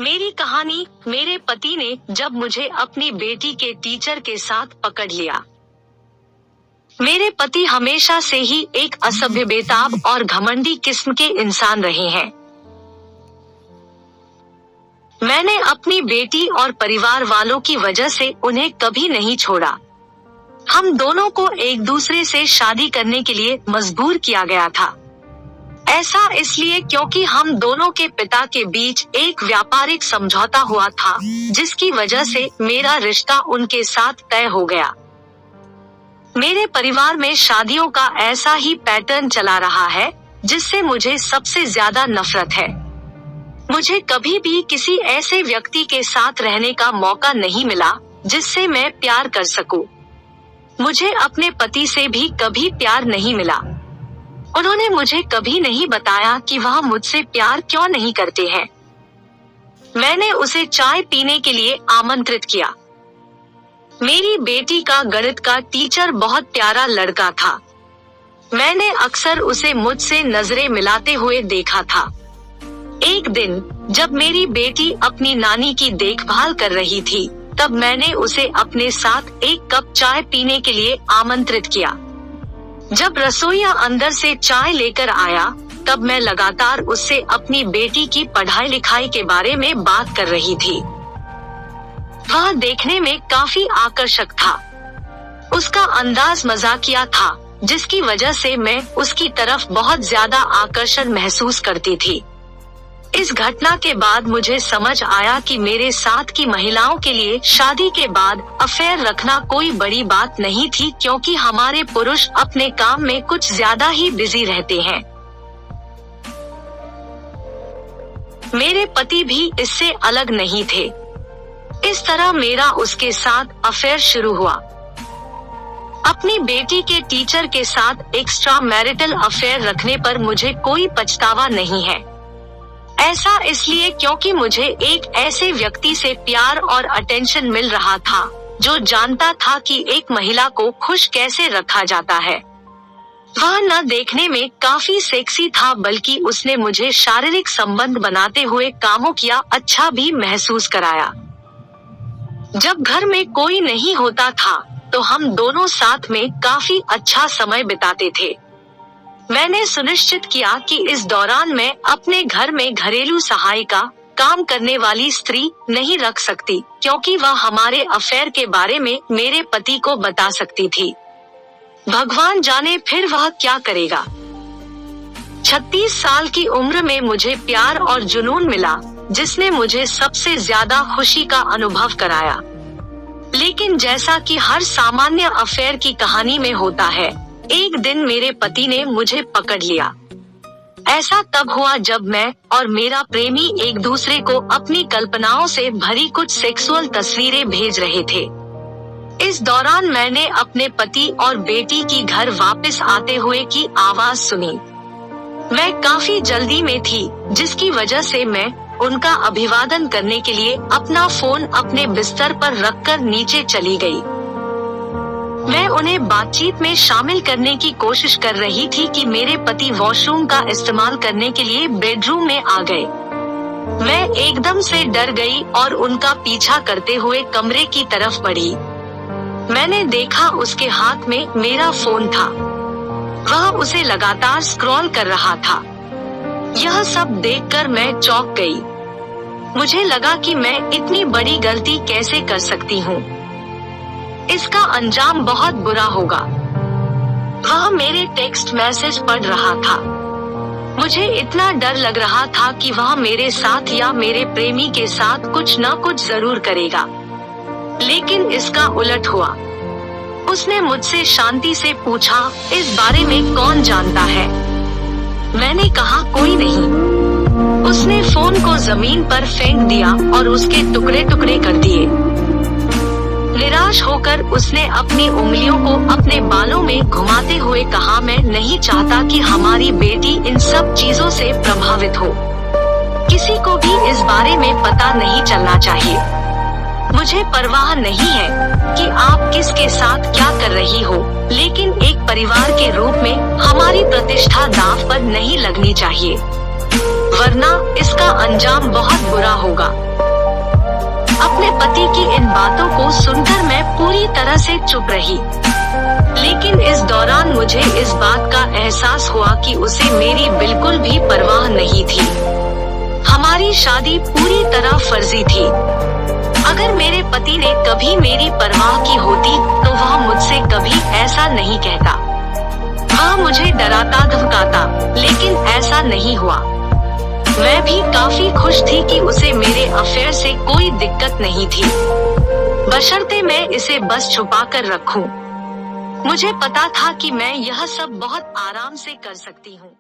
मेरी कहानी। मेरे पति ने जब मुझे अपनी बेटी के टीचर के साथ पकड़ लिया। मेरे पति हमेशा से ही एक असभ्य, बेताब और घमंडी किस्म के इंसान रहे हैं। मैंने अपनी बेटी और परिवार वालों की वजह से उन्हें कभी नहीं छोड़ा। हम दोनों को एक दूसरे से शादी करने के लिए मजबूर किया गया था। ऐसा इसलिए क्योंकि हम दोनों के पिता के बीच एक व्यापारिक समझौता हुआ था, जिसकी वजह से मेरा रिश्ता उनके साथ तय हो गया। मेरे परिवार में शादियों का ऐसा ही पैटर्न चला रहा है, जिससे मुझे सबसे ज्यादा नफरत है। मुझे कभी भी किसी ऐसे व्यक्ति के साथ रहने का मौका नहीं मिला जिससे मैं प्यार कर सकूं। मुझे अपने पति से भी कभी प्यार नहीं मिला। उन्होंने मुझे कभी नहीं बताया कि वह मुझसे प्यार क्यों नहीं करते हैं। मैंने उसे चाय पीने के लिए आमंत्रित किया। मेरी बेटी का गणित का टीचर बहुत प्यारा लड़का था। मैंने अक्सर उसे मुझसे नजरें मिलाते हुए देखा था। एक दिन जब मेरी बेटी अपनी नानी की देखभाल कर रही थी, तब मैंने उसे अपने साथ एक कप चाय पीने के लिए आमंत्रित किया। जब रसोइया अंदर से चाय लेकर आया, तब मैं लगातार उससे अपनी बेटी की पढ़ाई लिखाई के बारे में बात कर रही थी। वह देखने में काफी आकर्षक था। उसका अंदाज मजाकिया था, जिसकी वजह से मैं उसकी तरफ बहुत ज्यादा आकर्षण महसूस करती थी। इस घटना के बाद मुझे समझ आया कि मेरे साथ की महिलाओं के लिए शादी के बाद अफेयर रखना कोई बड़ी बात नहीं थी, क्योंकि हमारे पुरुष अपने काम में कुछ ज्यादा ही बिजी रहते हैं। मेरे पति भी इससे अलग नहीं थे। इस तरह मेरा उसके साथ अफेयर शुरू हुआ। अपनी बेटी के टीचर के साथ एक्स्ट्रा मैरिटल अफेयर रखने पर मुझे कोई पछतावा नहीं है। ऐसा इसलिए क्योंकि मुझे एक ऐसे व्यक्ति से प्यार और अटेंशन मिल रहा था, जो जानता था कि एक महिला को खुश कैसे रखा जाता है। वह न देखने में काफी सेक्सी था, बल्कि उसने मुझे शारीरिक संबंध बनाते हुए कामों किया अच्छा भी महसूस कराया। जब घर में कोई नहीं होता था, तो हम दोनों साथ में काफी अच्छा समय बिताते थे। मैंने सुनिश्चित किया कि इस दौरान मैं अपने घर में घरेलू सहायिका, काम करने वाली स्त्री नहीं रख सकती, क्योंकि वह हमारे अफेयर के बारे में मेरे पति को बता सकती थी। भगवान जाने फिर वह क्या करेगा। 36 साल की उम्र में मुझे प्यार और जुनून मिला, जिसने मुझे सबसे ज्यादा खुशी का अनुभव कराया। लेकिन जैसा कि हर सामान्य अफेयर की कहानी में होता है, एक दिन मेरे पति ने मुझे पकड़ लिया। ऐसा तब हुआ जब मैं और मेरा प्रेमी एक दूसरे को अपनी कल्पनाओं से भरी कुछ सेक्सुअल तस्वीरें भेज रहे थे। इस दौरान मैंने अपने पति और बेटी की घर वापस आते हुए की आवाज सुनी। मैं काफी जल्दी में थी, जिसकी वजह से मैं उनका अभिवादन करने के लिए अपना फोन अपने बिस्तर पर रखकर नीचे चली गई। मैं उन्हें बातचीत में शामिल करने की कोशिश कर रही थी कि मेरे पति वॉशरूम का इस्तेमाल करने के लिए बेडरूम में आ गए। मैं एकदम से डर गई और उनका पीछा करते हुए कमरे की तरफ बढ़ी। मैंने देखा उसके हाथ में मेरा फोन था। वह उसे लगातार स्क्रॉल कर रहा था। यह सब देखकर मैं चौंक गई। मुझे लगा कि मैं इतनी बड़ी गलती कैसे कर सकती हूँ। इसका अंजाम बहुत बुरा होगा। वह मेरे टेक्स्ट मैसेज पढ़ रहा था। मुझे इतना डर लग रहा था कि वह मेरे साथ या मेरे प्रेमी के साथ कुछ न कुछ जरूर करेगा। लेकिन इसका उलट हुआ। उसने मुझसे शांति से पूछा, इस बारे में कौन जानता है? मैंने कहा, कोई नहीं। उसने फोन को जमीन पर फेंक दिया और उसके टुकड़े टुकड़े कर दिए। निराश होकर उसने अपनी उंगलियों को अपने बालों में घुमाते हुए कहा, मैं नहीं चाहता कि हमारी बेटी इन सब चीजों से प्रभावित हो। किसी को भी इस बारे में पता नहीं चलना चाहिए। मुझे परवाह नहीं है कि आप किसके साथ क्या कर रही हो, लेकिन एक परिवार के रूप में हमारी प्रतिष्ठा दांव पर नहीं लगनी चाहिए, वरना इसका अंजाम बहुत बुरा होगा। होगा। अपने पति की इन बातों को सुनकर मैं पूरी तरह से चुप रही, लेकिन इस दौरान मुझे इस बात का एहसास हुआ कि उसे मेरी बिल्कुल भी परवाह नहीं थी। हमारी शादी पूरी तरह फर्जी थी। अगर मेरे पति ने कभी मेरी परवाह की होती तो वह मुझसे कभी ऐसा नहीं कहता। वह मुझे डराता धमकाता, लेकिन ऐसा नहीं हुआ। मैं भी काफी खुश थी कि उसे मेरे अफेयर से कोई दिक्कत नहीं थी, बशर्ते मैं इसे बस छुपा कर रखूं। मुझे पता था कि मैं यह सब बहुत आराम से कर सकती हूँ।